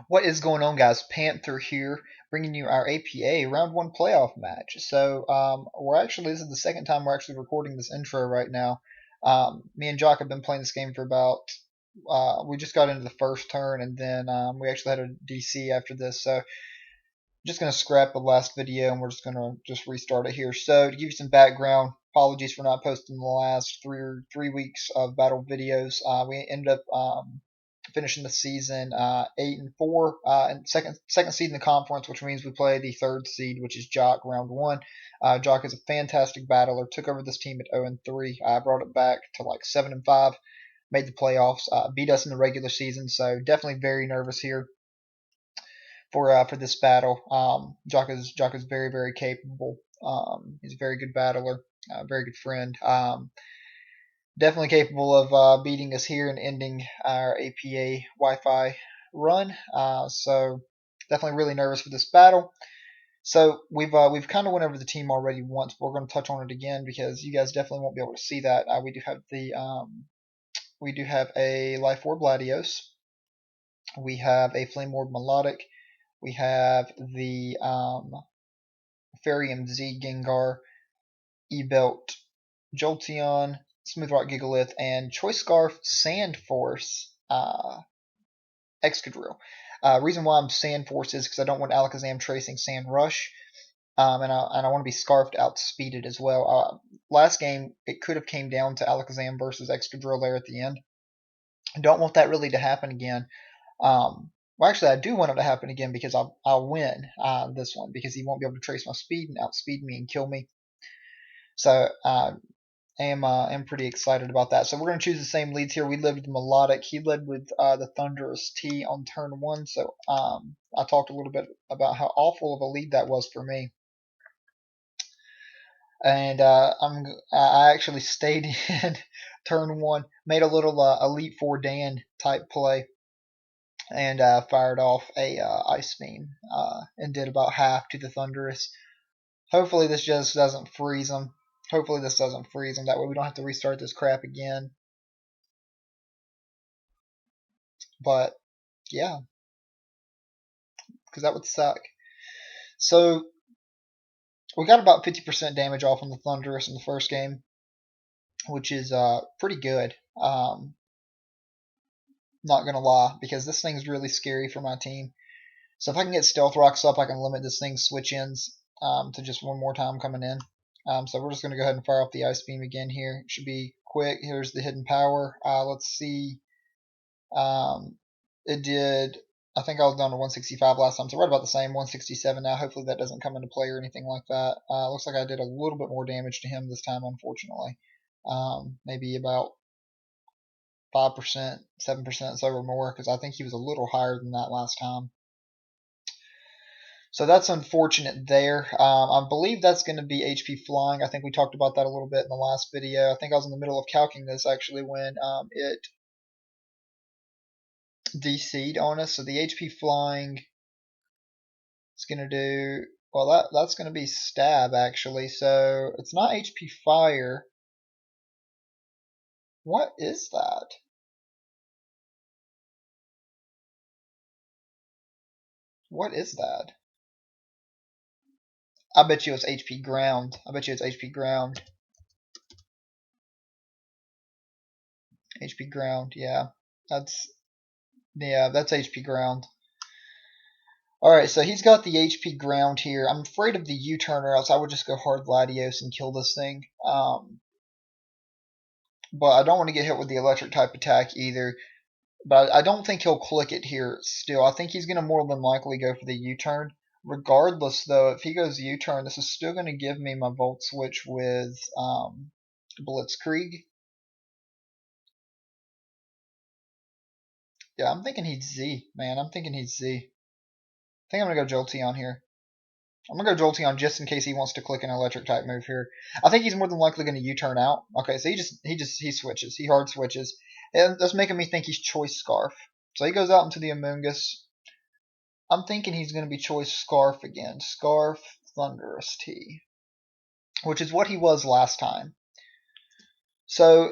What is going on, guys? Panther here, bringing you our APA Round 1 playoff match. This is the second time we're actually recording this intro right now. Me and Jock have been playing this game for we just got into the first turn, and then we actually had a DC after this. So I'm just going to scrap the last video, and we're just going to restart it here. So to give you some background, apologies for not posting the last 3 weeks of battle videos. We ended up finishing the season 8-4, and second seed in the conference, which means we play the third seed, which is Jock, round one. Jock is a fantastic battler. Took over this team at 0-3. Brought it back to like 7-5. Made the playoffs. Beat us in the regular season. So definitely very nervous here for this battle. Jock is very capable. He's a very good battler. Very good friend. Definitely capable of beating us here and ending our APA Wi-Fi run. So definitely really nervous for this battle. So we've kind of went over the team already once, but we're going to touch on it again because you guys definitely won't be able to see that. We do have a Life Orb Latios. We have a Flame Orb Melodic. We have the Ferium Z Gengar, E-Belt Jolteon, Smooth Rock Gigalith, and Choice Scarf Sand Force Excadrill. Reason why I'm Sand Force is because I don't want Alakazam tracing Sand Rush, and I want to be Scarfed outspeeded as well. Last game, it could have came down to Alakazam versus Excadrill there at the end. I don't want that really to happen again. Well, actually, I do want it to happen again because I'll win this one because he won't be able to trace my speed and outspeed me and kill me. So am pretty excited about that. So we're going to choose the same leads here. We led with Melodic. He led with the Thunderous T on turn one. So I talked a little bit about how awful of a lead that was for me. And I actually stayed in turn one, made a little Elite Four Dan type play, and fired off a Ice Beam and did about half to the Thunderous. Hopefully this just doesn't freeze him. That way we don't have to restart this crap again. But yeah, because that would suck. So we got about 50% damage off on the Thunderous in the first game, which is pretty good. Not gonna lie, because this thing's really scary for my team. So if I can get Stealth Rocks up, I can limit this thing's switch-ins to just one more time coming in. So we're just going to go ahead and fire off the Ice Beam again here. It should be quick. Here's the hidden power. Let's see. It did, I think I was down to 165 last time, so right about the same, 167 now. Hopefully that doesn't come into play or anything like that. Looks like I did a little bit more damage to him this time, unfortunately. Maybe about 5%, 7%, so or more, because I think he was a little higher than that last time. So that's unfortunate there. I believe that's going to be HP Flying. I think we talked about that a little bit in the last video. I think I was in the middle of calcing this actually when it DC'd on us. So the HP Flying is going to do, well, that's going to be Stab actually. So it's not HP Fire. What is that? What is that? I bet you it's HP Ground. HP Ground, yeah. That's HP Ground. Alright, so he's got the HP Ground here. I'm afraid of the U-turn, or else I would just go hard Latios and kill this thing. But I don't want to get hit with the electric type attack either. But I don't think he'll click it here still. I think he's going to more than likely go for the U-turn. Regardless, though, if he goes U-turn, this is still going to give me my Volt Switch with Blitzkrieg. Yeah, I'm thinking he's Z, man. I think I'm going to go Jolteon here. I'm going to go Jolteon just in case he wants to click an electric type move here. I think he's more than likely going to U-turn out. Okay, so he switches. He hard switches. And that's making me think he's Choice Scarf. So he goes out into the Amoonguss. I'm thinking he's going to be Choice Scarf again. Scarf Thunderous T. Which is what he was last time. So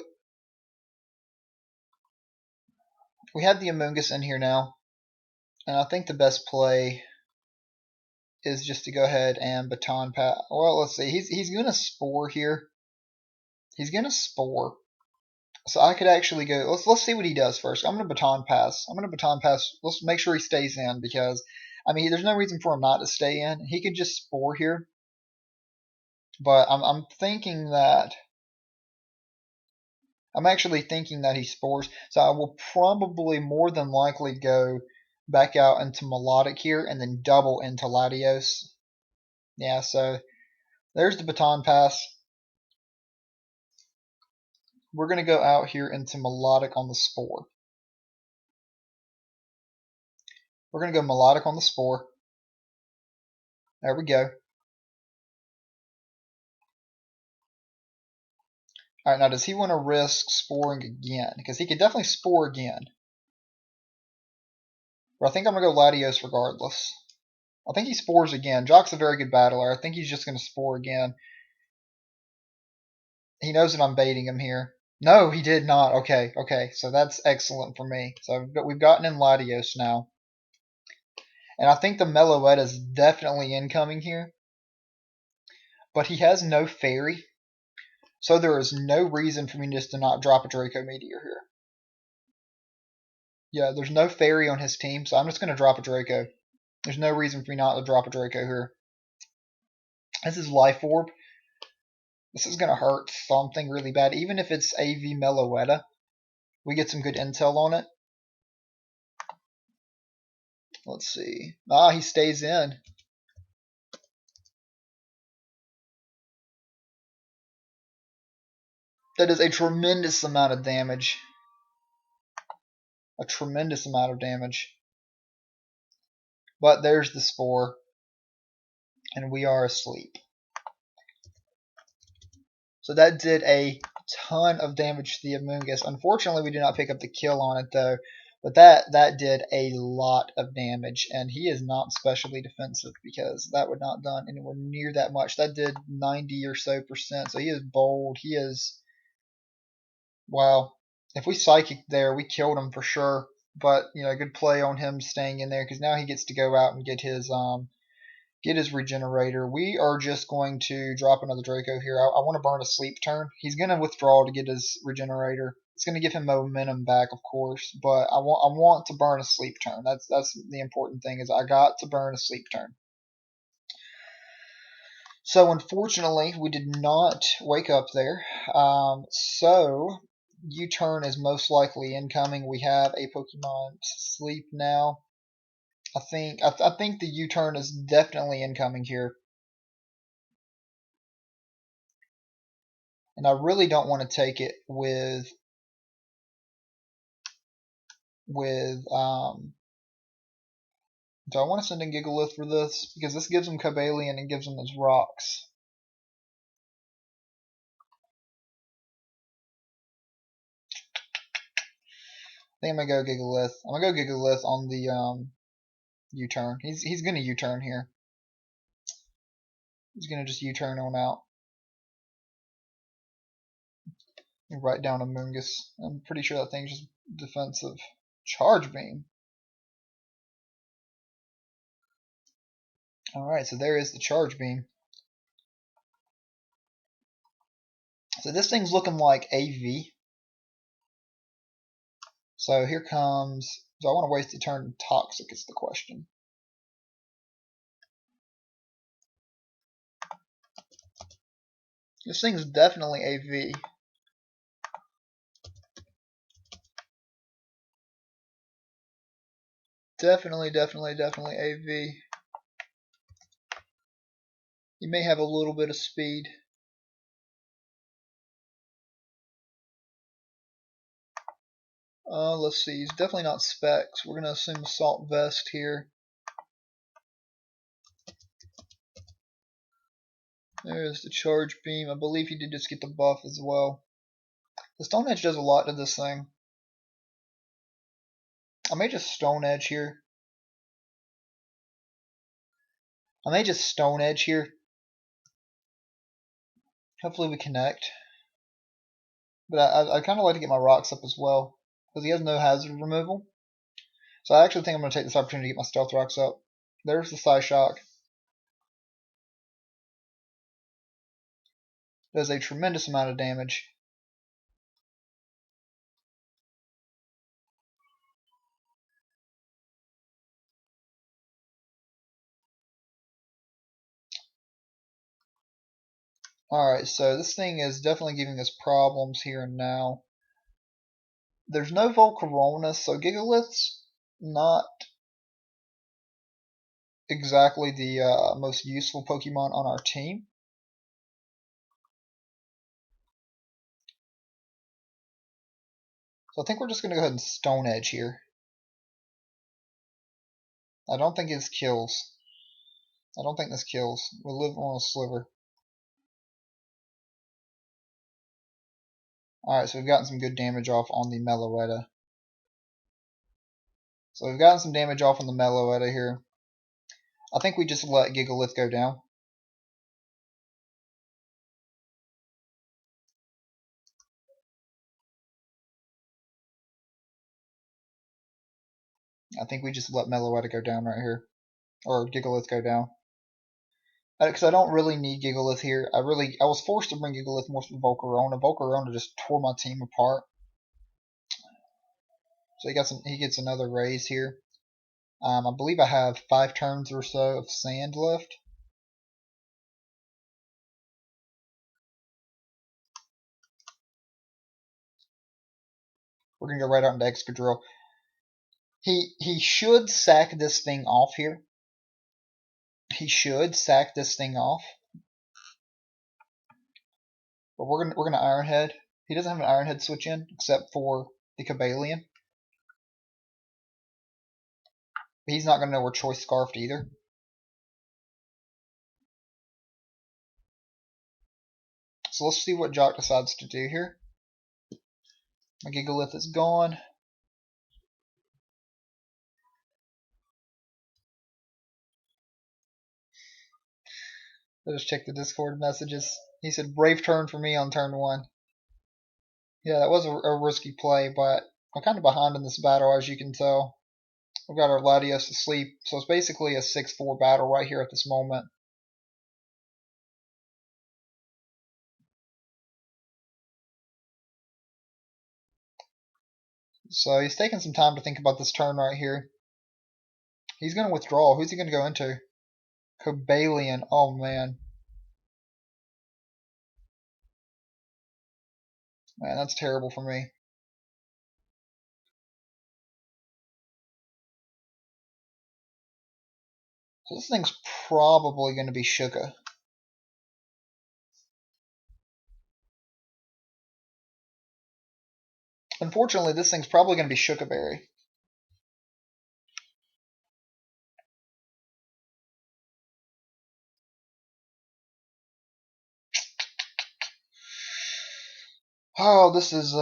we have the Amoonguss in here now. And I think the best play is just to go ahead and baton pass. Well, let's see. He's going to spore here. He's going to spore. So I could actually go. Let's see what he does first. I'm going to baton pass. I'm going to baton pass. Let's make sure he stays in because I mean there's no reason for him not to stay in. He could just spore here, but I'm thinking that I'm actually thinking that he spores. So I will probably more than likely go back out into melodic here and then double into Latios. Yeah. So there's the baton pass. We're going to go out here into melodic on the spore. We're going to go melodic on the spore. There we go. All right, now does he want to risk sporing again? Because he could definitely spore again. But I think I'm going to go Latios regardless. I think he spores again. Jock's a very good battler. I think he's just going to spore again. He knows that I'm baiting him here. No, he did not. Okay, okay. So that's excellent for me. So we've gotten in Latios now. And I think the Meloetta is definitely incoming here. But he has no fairy. So there is no reason for me just to not drop a Draco Meteor here. Yeah, there's no fairy on his team, so I'm just going to drop a Draco. There's no reason for me not to drop a Draco here. This is Life Orb. This is going to hurt something really bad. Even if it's AV Meloetta, we get some good intel on it. Let's see. Ah, he stays in. That is a tremendous amount of damage. A tremendous amount of damage. But there's the spore. And we are asleep. So that did a ton of damage to the Amoonguss. Unfortunately, we did not pick up the kill on it, though. But that did a lot of damage, and he is not specially defensive because that would not have done anywhere near that much. That did 90 or so percent, so he is bold. He is, wow. If we Psychic there, we killed him for sure. But, you know, good play on him staying in there because now he gets to go out and get his regenerator. We are just going to drop another Draco here. I want to burn a sleep turn. He's going to withdraw to get his regenerator. It's going to give him momentum back, of course, but I want to burn a sleep turn. That's the important thing is I got to burn a sleep turn. So unfortunately, we did not wake up there. So U-turn is most likely incoming. We have a Pokemon sleep now. I think the U-turn is definitely incoming here. And I really don't want to take it with do I want to send in Gigalith for this? Because this gives him Cobalion and gives him his rocks. I think I'm gonna go Gigalith. I'm gonna go Gigalith on the U-turn. He's gonna U-turn here. He's gonna just U-turn on out. And write down Amoonguss. I'm pretty sure that thing's just defensive. Charge Beam. Alright, so there is the Charge Beam. So this thing's looking like AV. So here comes. Do I want to waste a turn? Toxic is the question. This thing's definitely AV. Definitely AV. You may have a little bit of speed. Let's see. He's definitely not Specs. We're going to assume Assault Vest here. There's the Charge Beam. I believe he did just get the buff as well. The Stone Edge does a lot to this thing. I may just Stone Edge here. Hopefully we connect. But I kind of like to get my rocks up as well. Because he has no hazard removal. So I actually think I'm going to take this opportunity to get my Stealth Rocks up. There's the Psyshock. Does a tremendous amount of damage. Alright, so this thing is definitely giving us problems here and now. There's no Volcarona, so Gigalith's not exactly the most useful Pokemon on our team. So I think we're just going to go ahead and Stone Edge here. I don't think this kills. I don't think this kills. We live on a sliver. Alright, so we've gotten some good damage off on the Meloetta. So we've gotten some damage off on the Meloetta here. I think we just let Gigalith go down. I think we just let Meloetta go down right here. Or Gigalith go down. Because I don't really need Gigalith here. I was forced to bring Gigalith more for Volcarona. Volcarona just tore my team apart. So he gets another raise here. I believe I have 5 turns or so of sand left. We're gonna go right out into Excadrill. He should sack this thing off here. He should sack this thing off. But we're gonna Iron Head. He doesn't have an Iron Head switch in except for the Cobalion. But he's not gonna know we're Choice Scarfed either. So let's see what Jock decides to do here. My Gigalith is gone. Let's check the Discord messages. He said, brave turn for me on turn 1. Yeah, that was a risky play, but I'm kind of behind in this battle, as you can tell. We've got our Latios asleep, so it's basically a 6-4 battle right here at this moment. So he's taking some time to think about this turn right here. He's going to withdraw. Who's he going to go into? Cobalion. Oh, man. Man, that's terrible for me. So this thing's probably going to be Shuka. Unfortunately, this thing's probably going to be Shuka Berry. Oh, this is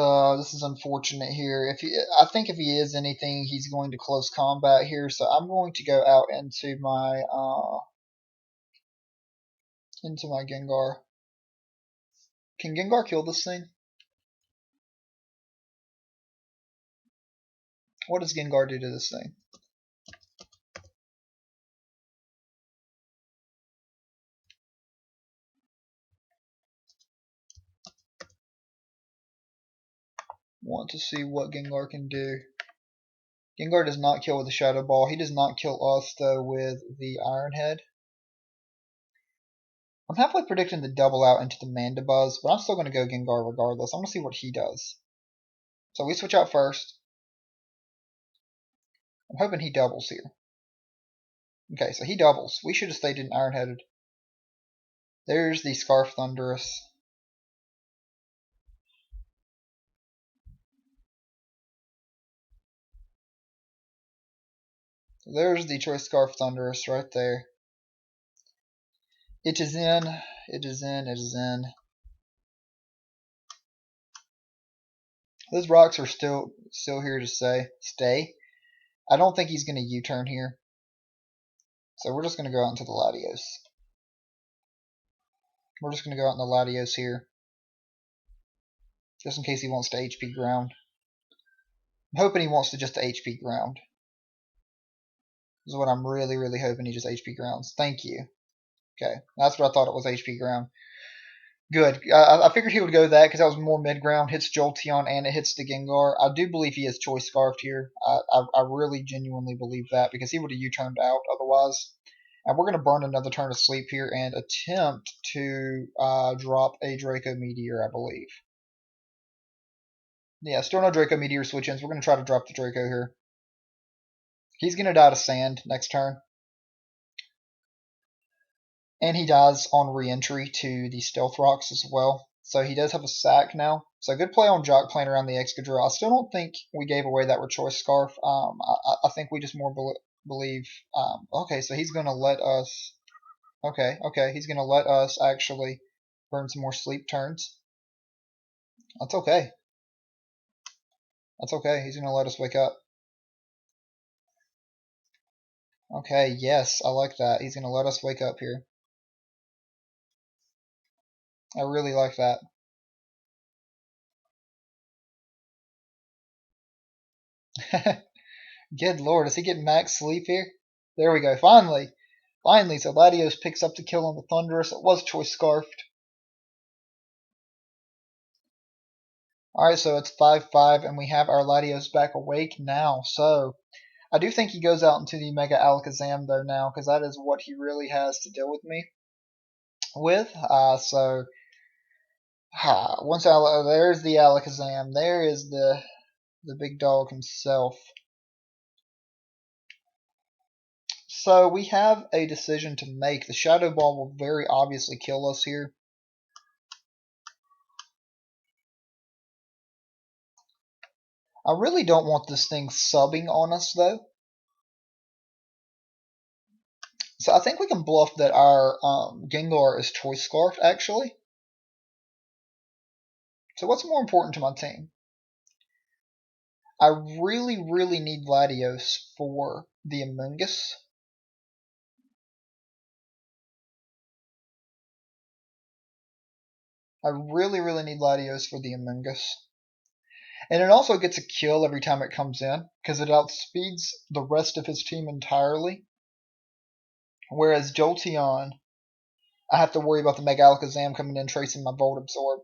unfortunate here. I think if he is anything, he's going to close combat here. So I'm going to go out into my Gengar. Can Gengar kill this thing? What does Gengar do to this thing? Want to see what Gengar can do. Gengar does not kill with the Shadow Ball. He does not kill us, though, with the Iron Head. I'm halfway predicting the double out into the Mandibuzz, but I'm still going to go Gengar regardless. I'm going to see what he does. So we switch out first. I'm hoping he doubles here. Okay, so he doubles. We should have stayed in Iron Headed. There's the Scarf Thunderous. So there's the Choice Scarf Thunderous right there. It is in. It is in. It is in. Those rocks are still here to stay. I don't think he's going to U-turn here. So we're just going to go out into the Latios. We're just going to go out in the Latios here. Just in case he wants to HP ground. I'm hoping he wants to just HP ground. is what I'm really, really hoping he just HP grounds. Thank you. Okay, that's what I thought it was, HP ground. Good. I figured he would go that because that was more mid ground. Hits Jolteon and it hits the Gengar. I do believe he has Choice Scarfed here. I really genuinely believe that because he would have U-turned out otherwise. And we're going to burn another turn of sleep here and attempt to drop a Draco Meteor, I believe. Yeah, still no Draco Meteor switch-ins. We're going to try to drop the Draco here. He's going to die to Sand next turn. And he dies on re-entry to the Stealth Rocks as well. So he does have a sack now. So good play on Jock playing around the Excadrill. I still don't think we gave away that with Choice Scarf. I think we just more believe. Okay, so he's going to let us. Okay, he's going to let us actually burn some more sleep turns. That's okay. That's okay. He's going to let us wake up. Okay, yes, I like that. He's going to let us wake up here. I really like that. Good lord, is he getting max sleep here? There we go, finally. Finally, so Latios picks up the kill on the Thunderous. It was Choice Scarfed. Alright, so it's 5-5, and we have our Latios back awake now. So, I do think he goes out into the Mega Alakazam, though, now, because that is what he really has to deal with me with. There's the Alakazam. There is the big dog himself. So we have a decision to make. The Shadow Ball will very obviously kill us here. I really don't want this thing subbing on us, though. So I think we can bluff that our Gengar is Choice Scarf, actually. So what's more important to my team? I really, really need Latios for the Amoonguss. I really, really need Latios for the Amoonguss. And it also gets a kill every time it comes in, because it outspeeds the rest of his team entirely. Whereas Jolteon, I have to worry about the Mega Alakazam coming in tracing my Volt Absorb.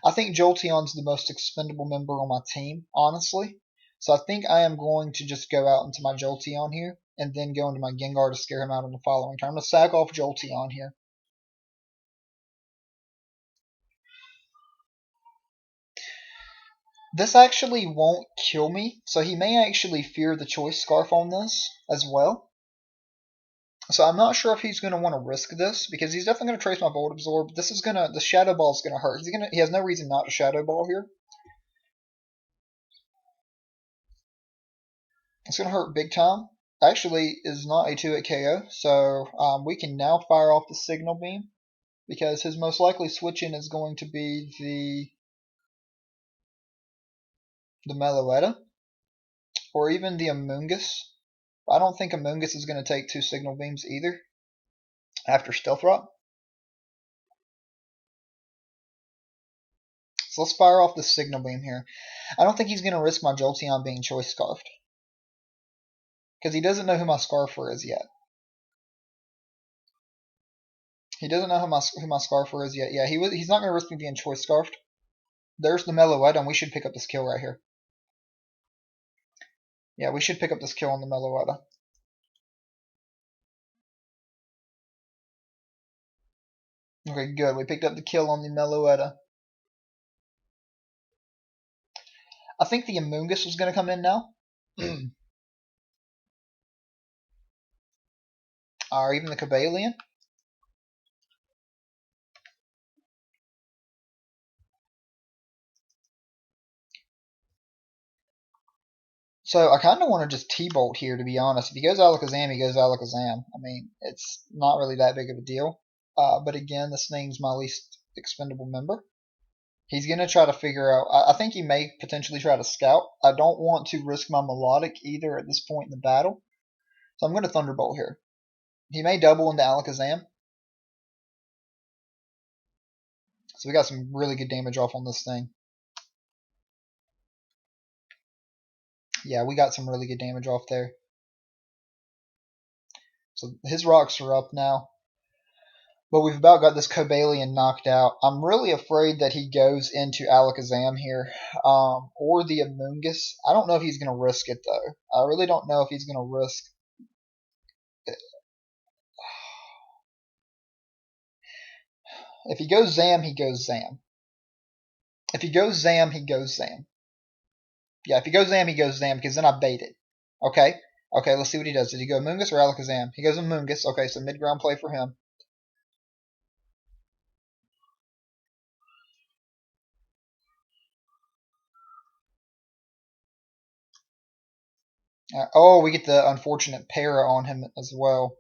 I think Jolteon's the most expendable member on my team, honestly. So I think I am going to just go out into my Jolteon here, and then go into my Gengar to scare him out on the following turn. I'm going to sack off Jolteon here. This actually won't kill me, so he may actually fear the Choice Scarf on this as well. So I'm not sure if he's going to want to risk this, because he's definitely going to trace my Volt Absorb. The Shadow Ball is going to hurt. He has no reason not to Shadow Ball here. It's going to hurt big time. Actually, is not a 2-hit KO, so we can now fire off the Signal Beam, because his most likely switch-in is going to be the Meloetta, or even the Amoonguss. I don't think Amoonguss is going to take 2 Signal Beams either after Stealth Rock. So let's fire off the Signal Beam here. I don't think he's going to risk my Jolteon being Choice Scarfed, because he doesn't know who my Scarfer is yet. He doesn't know who my Scarfer is yet. Yeah, he's not going to risk me being Choice Scarfed. There's the Meloetta, and we should pick up this kill right here. Yeah, we should pick up this kill on the Meloetta. Okay, good. We picked up the kill on the Meloetta. I think the Amoonguss is going to come in now. Or even the Cobalion. So I kind of want to just T-Bolt here, to be honest. If he goes Alakazam, he goes Alakazam. I mean, it's not really that big of a deal. But again, this thing's my least expendable member. He's going to try to figure out... I think he may potentially try to Scout. I don't want to risk my Melodic either at this point in the battle. So I'm going to Thunderbolt here. He may double into Alakazam. So we got some really good damage off on this thing. Yeah, we got some really good damage off there. So his rocks are up now. But we've about got this Cobalion knocked out. I'm really afraid that he goes into Alakazam here. Or the Amoonguss. I don't know if he's going to risk it, though. I really don't know if he's going to risk it. If he goes Zam, he goes Zam. If he goes Zam, he goes Zam. Yeah, if he goes Zam, he goes Zam, because then I bait it. Okay? Okay, let's see what he does. Did he go Amoonguss or Alakazam? He goes Amoonguss. Okay, so mid-ground play for him. Oh, we get the unfortunate para on him as well.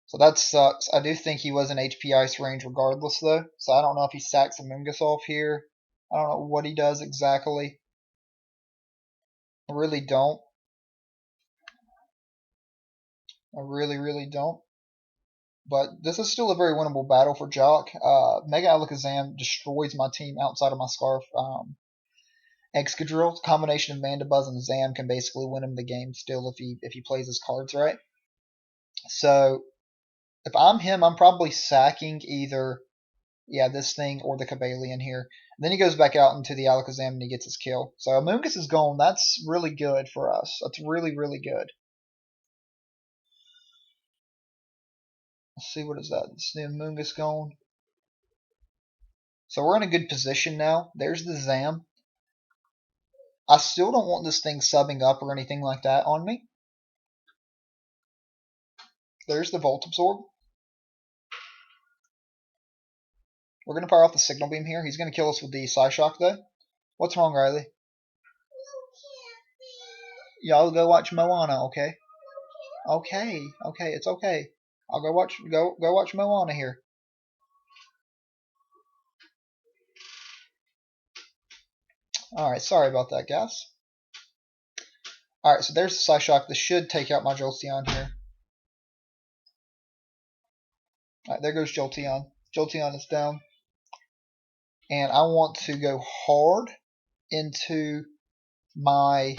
So that sucks. I do think he was in HP Ice range regardless, though. So I don't know if he sacks Amoonguss off here. I don't know what he does exactly. I really don't. I really don't. But this is still a very winnable battle for Jock. Mega Alakazam destroys my team outside of my Scarf. Excadrill, combination of Mandibuzz and Zam can basically win him the game still if he plays his cards right. So if I'm him, I'm probably sacking either this thing or the Cobalion here. And then he goes back out into the Alakazam and he gets his kill. So Amoonguss is gone. That's really good for us. That's really good. Let's see, what is that? It's the Amoonguss gone. So we're in a good position now. There's the Zam. I still don't want this thing subbing up or anything like that on me. There's the Volt Absorb. We're going to fire off the Signal Beam here. He's going to kill us with the Psyshock, though. What's wrong, Riley? Y'all go watch Moana, okay? Okay, it's okay. I'll go watch Moana here. Alright, sorry about that, guys. Alright, so there's the Psyshock. This should take out my Jolteon here. Alright, there goes Jolteon. Jolteon is down. And I want to go hard into my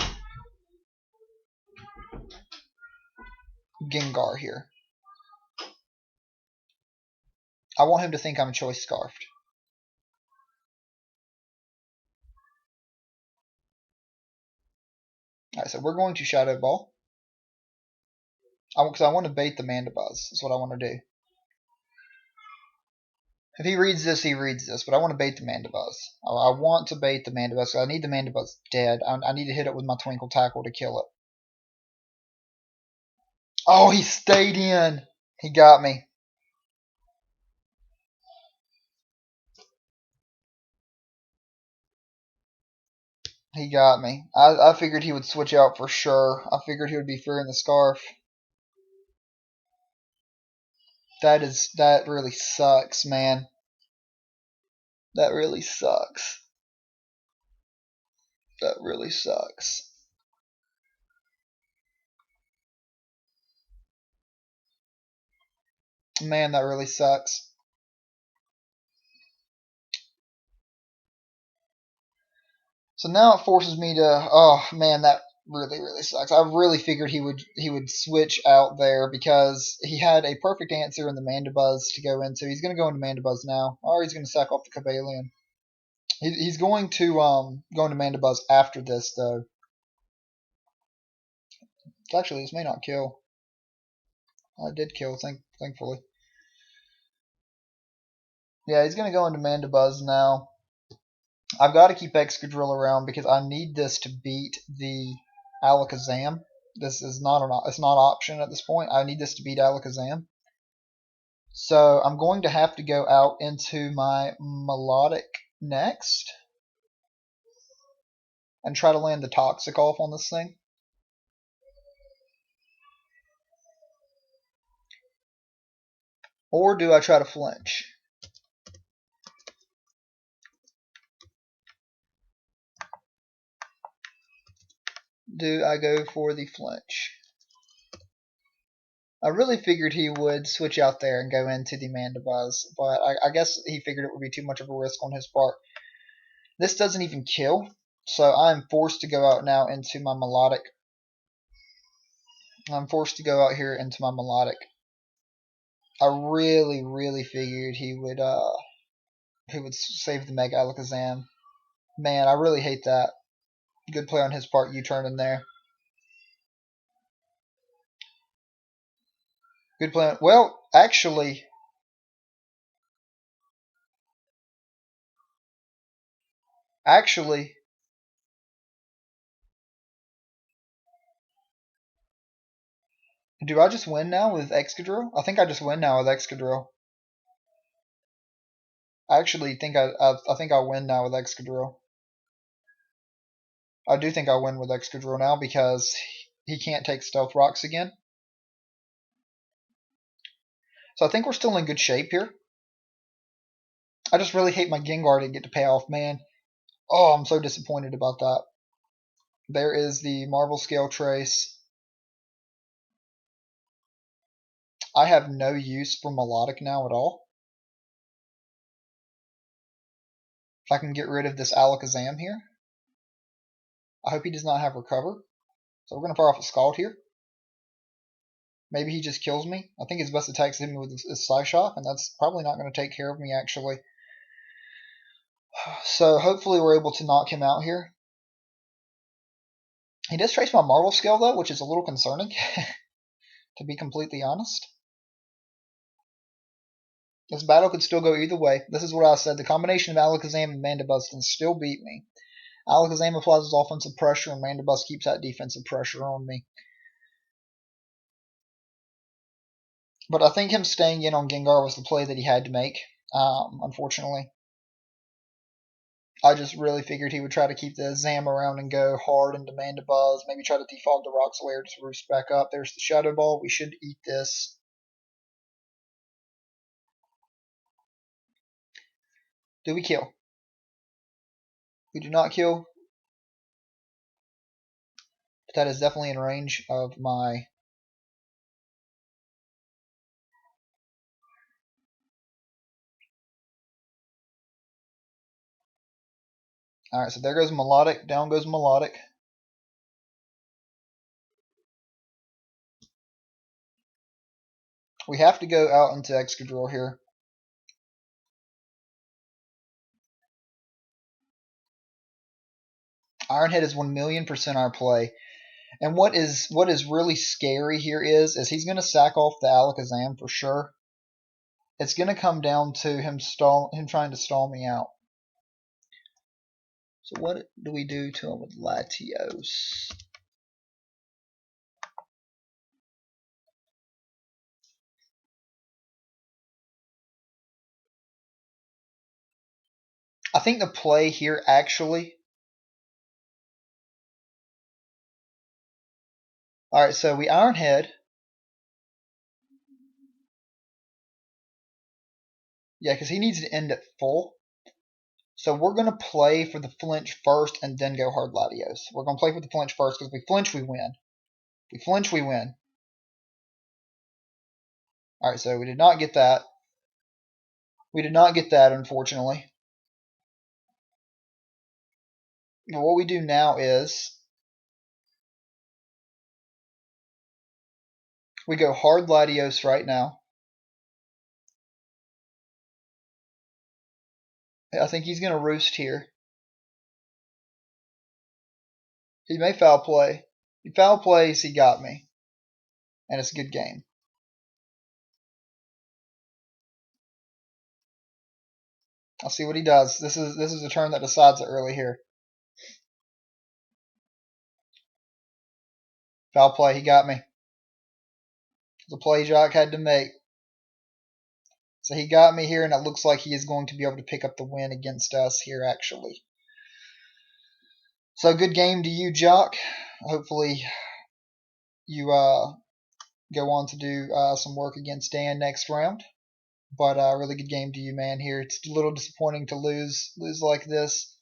Gengar here. I want him to think I'm Choice Scarfed. Alright, so we're going to Shadow Ball. Because I want to bait the Mandibuzz. That's what I want to do. If he reads this, he reads this. But I want to bait the Mandibuzz. I want to bait the Mandibuzz. I need the Mandibuzz dead. I need to hit it with my Twinkle Tackle to kill it. Oh, he stayed in. He got me. He got me. I figured he would switch out for sure. I figured he would be fearing the Scarf. That really sucks, man. That really sucks. That really sucks. Man, that really sucks. So now it forces me to, oh man, that really sucks. I really figured he would switch out there because he had a perfect answer in the Mandibuzz to go into. He's going to go into Mandibuzz now, or he's going to sack off the Cobalion. He's going to go into Mandibuzz after this though. Actually, this may not kill. I did kill, thankfully. Yeah, he's going to go into Mandibuzz now. I've got to keep Excadrill around because I need this to beat the Alakazam. This is not it's not an option at this point. I need this to beat Alakazam. So I'm going to have to go out into my Melodic next and try to land the Toxic off on this thing. Or do I try to flinch? Do I go for the flinch? I really figured he would switch out there and go into the Mandibuzz, but I guess he figured it would be too much of a risk on his part. This doesn't even kill, so I'm forced to go out now into my Melodic. I'm forced to go out here into my melodic. I really figured he would save the Mega Alakazam. Man, I really hate that. Good play on his part, U-turn in there. Good play. Well, actually, do I just win now with Excadrill? I think I just win now with Excadrill. I actually think I think I win now with Excadrill. I do think I win with Excadrill now because he can't take Stealth Rocks again. So I think we're still in good shape here. I just really hate my Gengar didn't get to pay off, man. Oh, I'm so disappointed about that. There is the Marble Scale Trace. I have no use for Melodic now at all. If I can get rid of this Alakazam here. I hope he does not have Recover. So we're going to fire off a Scald here. Maybe he just kills me. I think his best attack is hitting me with his Psyshock, and that's probably not going to take care of me, actually. So hopefully we're able to knock him out here. He does trace my Marble Scale, though, which is a little concerning, to be completely honest. This battle could still go either way. This is what I said. The combination of Alakazam and Mandibuzz can still beat me. Alakazam applies his offensive pressure, and Mandibuzz keeps that defensive pressure on me. But I think him staying in on Gengar was the play that he had to make, unfortunately. I just really figured he would try to keep the Zam around and go hard into Mandibuzz, maybe try to defog the Rocks away or just roost back up. There's the Shadow Ball. We should eat this. Do we kill? We do not kill. But that is definitely in range of my... Alright, so there goes Melodic. Down goes Melodic. We have to go out into Excadrill here. Iron Head is 1,000,000% our play. And what is really scary here is he's going to sack off the Alakazam for sure. It's going to come down to him trying to stall me out. So what do we do to him with Latios? I think the play here actually... Alright, so we Iron Head. Yeah, because he needs to end at full. So we're going to play for the flinch first and then go hard Latios. We're going to play for the flinch first because if we flinch, we win. If we flinch, we win. Alright, so we did not get that. We did not get that, unfortunately. But what we do now is we go hard Latios right now. I think he's going to roost here. He may foul play. He foul plays, he got me. And it's a good game. I'll see what he does. This is a turn that decides it early here. Foul play, he got me. The play Jock had to make. So he got me here, and it looks like he is going to be able to pick up the win against us here, actually. So good game to you, Jock. Hopefully you go on to do some work against Dan next round. But really good game to you, man. Here, it's a little disappointing to lose like this,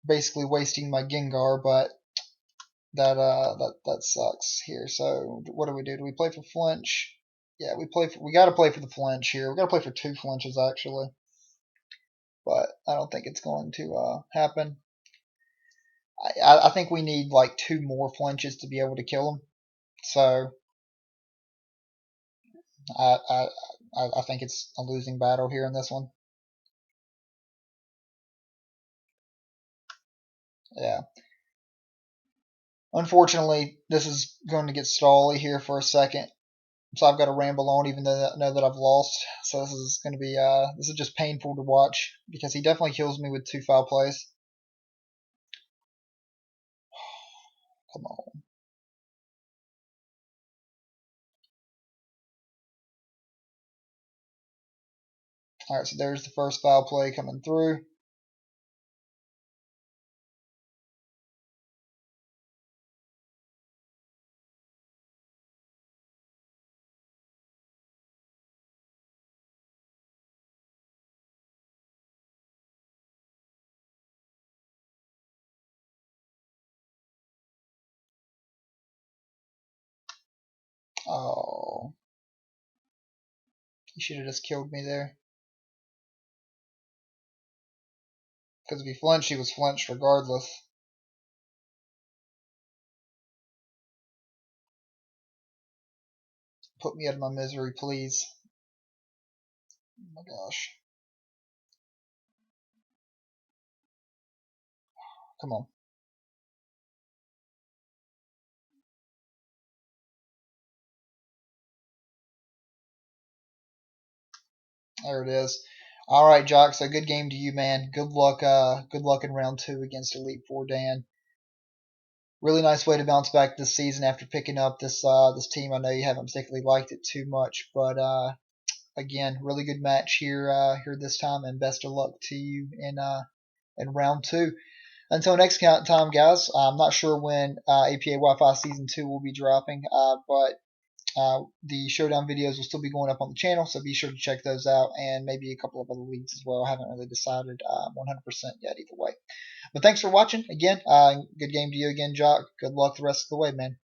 basically wasting my Gengar. But that sucks here. So what do? Do we play for flinch? Yeah, we got to play for the flinch here. We got to play for 2 flinches actually, but I don't think it's going to happen. I think we need like 2 more flinches to be able to kill him. So I, I I think it's a losing battle here in this one. Yeah. Unfortunately, this is going to get stally here for a second, so I've got to ramble on, even though I know that I've lost. So this is going to be this is just painful to watch because he definitely kills me with two foul plays. Come on. All right, so there's the first foul play coming through. Oh, he should have just killed me there. Because if he flinched, he was flinched regardless. Put me out of my misery, please. Oh my gosh. Come on. There it is. All right, Jock. So good game to you, man. Good luck. Good luck in round two against Elite Four Dan. Really nice way to bounce back this season after picking up this team. I know you haven't particularly liked it too much, but again, really good match here this time, and best of luck to you in round two. Until next time, guys. I'm not sure when APA Wi-Fi Season 2 will be dropping, but the showdown videos will still be going up on the channel, so be sure to check those out, and maybe a couple of other leagues as well. I haven't really decided 100% yet either way. But thanks for watching again. Good game to you again, Jock. Good luck the rest of the way, man.